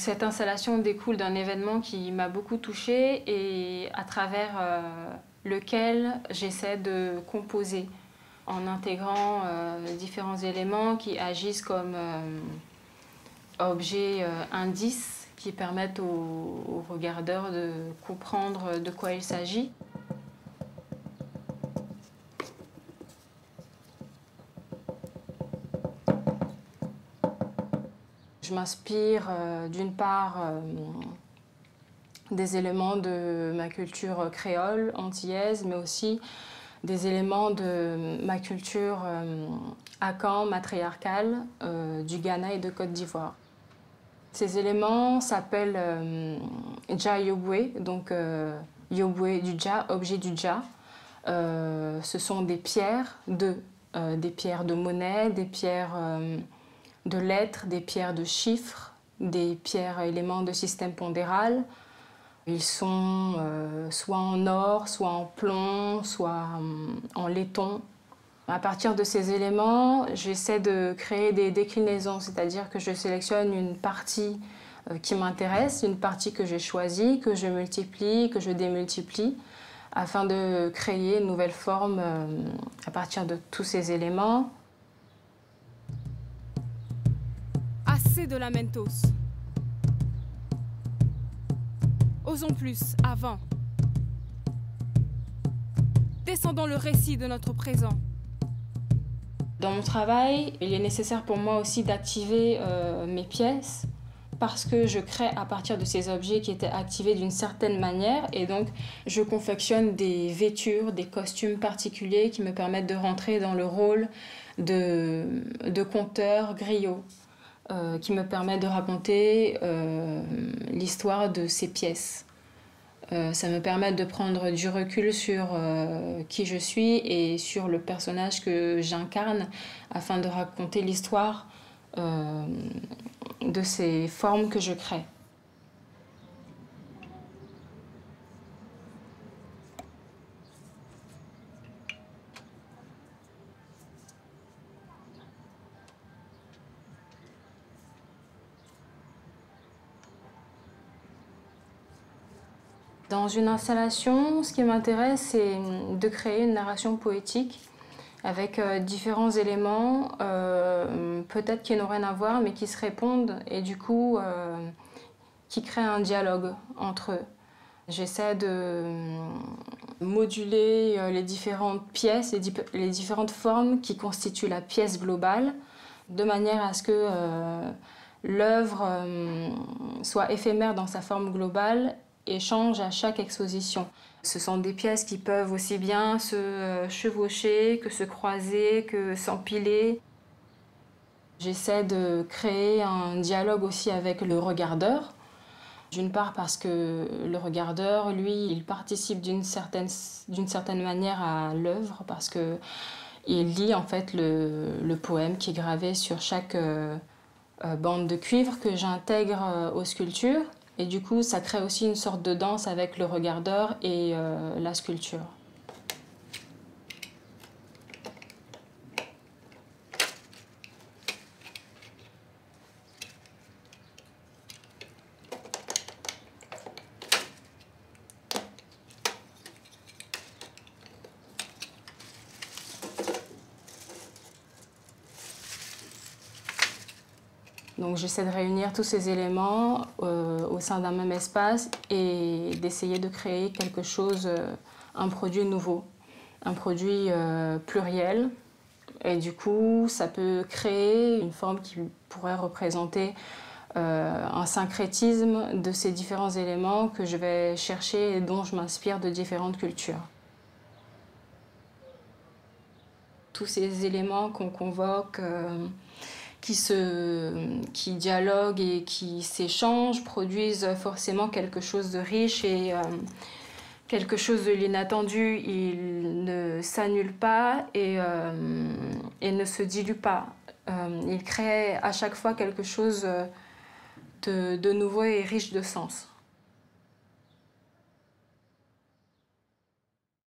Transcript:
Cette installation découle d'un événement qui m'a beaucoup touchée et à travers lequel j'essaie de composer en intégrant différents éléments qui agissent comme objets indices qui permettent aux regardeurs de comprendre de quoi il s'agit. Je m'inspire d'une part des éléments de ma culture créole, antillaise, mais aussi des éléments de ma culture akan, matriarcale, du Ghana et de Côte d'Ivoire. Ces éléments s'appellent Dja Yobwe, donc Yobwe du Dja, objet du Dja. Ce sont des pierres des pierres de monnaie, des pierres de lettres, des pierres de chiffres, des pierres éléments de système pondéral. Ils sont soit en or, soit en plomb, soit en laiton. À partir de ces éléments, j'essaie de créer des déclinaisons, c'est-à-dire que je sélectionne une partie qui m'intéresse, une partie que j'ai choisie, que je multiplie, que je démultiplie, afin de créer une nouvelle forme à partir de tous ces éléments. Assez de lamentos. Osons plus, avant. Descendons le récit de notre présent. Dans mon travail, il est nécessaire pour moi aussi d'activer mes pièces parce que je crée à partir de ces objets qui étaient activés d'une certaine manière et donc je confectionne des vêtures, des costumes particuliers qui me permettent de rentrer dans le rôle de conteur griot qui me permet de raconter l'histoire de ces pièces. Ça me permet de prendre du recul sur qui je suis et sur le personnage que j'incarne afin de raconter l'histoire de ces formes que je crée. Dans une installation, ce qui m'intéresse, c'est de créer une narration poétique avec différents éléments, peut-être qui n'ont rien à voir, mais qui se répondent et du coup, qui créent un dialogue entre eux. J'essaie de moduler les différentes pièces, les différentes formes qui constituent la pièce globale, de manière à ce que l'œuvre soit éphémère dans sa forme globale et change à chaque exposition. Ce sont des pièces qui peuvent aussi bien se chevaucher, que se croiser, que s'empiler. J'essaie de créer un dialogue aussi avec le regardeur. D'une part parce que le regardeur, lui, il participe d'une certaine manière à l'œuvre parce qu'il lit en fait le poème qui est gravé sur chaque bande de cuivre que j'intègre aux sculptures. Et du coup, ça crée aussi une sorte de danse avec le regardeur et la sculpture. Donc j'essaie de réunir tous ces éléments au sein d'un même espace et d'essayer de créer quelque chose, un produit nouveau, un produit pluriel. Et du coup, ça peut créer une forme qui pourrait représenter un syncrétisme de ces différents éléments que je vais chercher et dont je m'inspire de différentes cultures. Tous ces éléments qu'on convoque, qui dialoguent et qui s'échangent, produisent forcément quelque chose de riche et quelque chose de l'inattendu. Il ne s'annule pas et ne se dilue pas. Il crée à chaque fois quelque chose de nouveau et riche de sens.